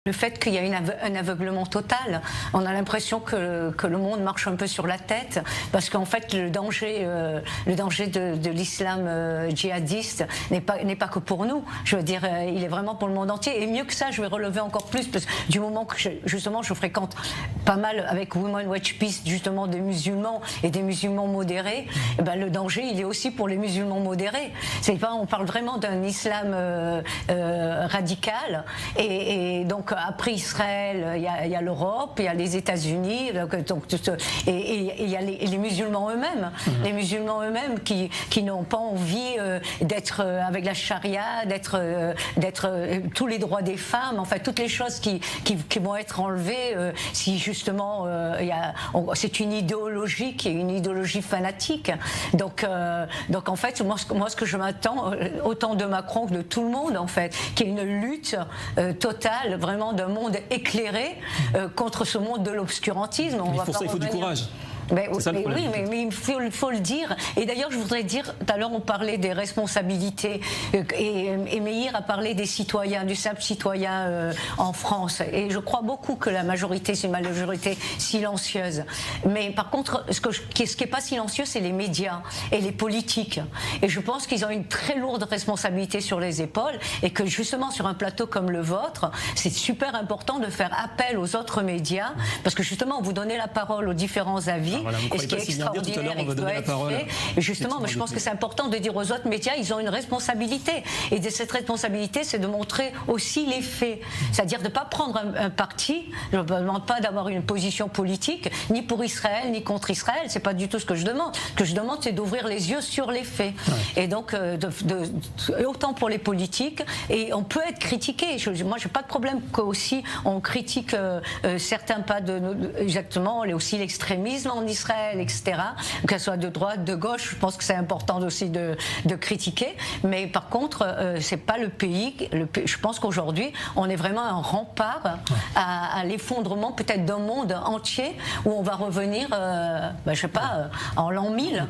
Le fait qu'il y a un aveuglement total, on a l'impression que le monde marche un peu sur la tête, parce qu'en fait le danger de l'islam djihadiste n'est pas que pour nous. Je veux dire, il est vraiment pour le monde entier. Et mieux que ça, je vais relever encore plus, parce que du moment que justement je fréquente pas mal avec Women Watch Peace, justement des musulmans et des musulmans modérés, et ben, le danger il est aussi pour les musulmans modérés. C'est pas, on parle vraiment d'un islam radical, et donc après Israël, il y a l'Europe, il y a les États-Unis, et il y a les musulmans eux-mêmes, les musulmans eux-mêmes qui n'ont pas envie d'être avec la charia, d'être tous les droits des femmes, enfin toutes les choses qui vont être enlevées si justement c'est une idéologie qui est une idéologie fanatique. Donc en fait, moi ce que je m'attends, autant de Macron que de tout le monde en fait, qu'il y ait une lutte totale, vraiment d'un monde éclairé contre ce monde de l'obscurantisme. Pour ça, il faut du courage. Mais il faut le dire. Et d'ailleurs, je voudrais dire, tout à l'heure on parlait des responsabilités, et Meir a parlé des citoyens, du simple citoyen en France. Et je crois beaucoup que la majorité, c'est une majorité silencieuse. Mais par contre, ce qui n'est pas silencieux, c'est les médias et les politiques. Et je pense qu'ils ont une très lourde responsabilité sur les épaules, et que justement sur un plateau comme le vôtre, c'est super important de faire appel aux autres médias, parce que justement, vous donnez la parole aux différents avis. Voilà, et ce qui est extraordinaire, et qui doit être fait. Et justement, je pense que c'est important de dire aux autres médias, ils ont une responsabilité. Et cette responsabilité, c'est de montrer aussi les faits. C'est-à-dire de ne pas prendre un parti. Je ne demande pas d'avoir une position politique, ni pour Israël, ni contre Israël. C'est pas du tout ce que je demande. Ce que je demande, c'est d'ouvrir les yeux sur les faits. Ouais. Et donc, autant pour les politiques, et on peut être critiqué. Moi, j'ai pas de problème qu'aussi on critique certains pas exactement, aussi l'extrémisme en Israël, etc. Qu'elle soit de droite, de gauche, je pense que c'est important aussi de critiquer. Mais par contre, c'est pas le pays. Je pense qu'aujourd'hui, on est vraiment un rempart à l'effondrement peut-être d'un monde entier où on va revenir, je sais pas, en l'an 1000.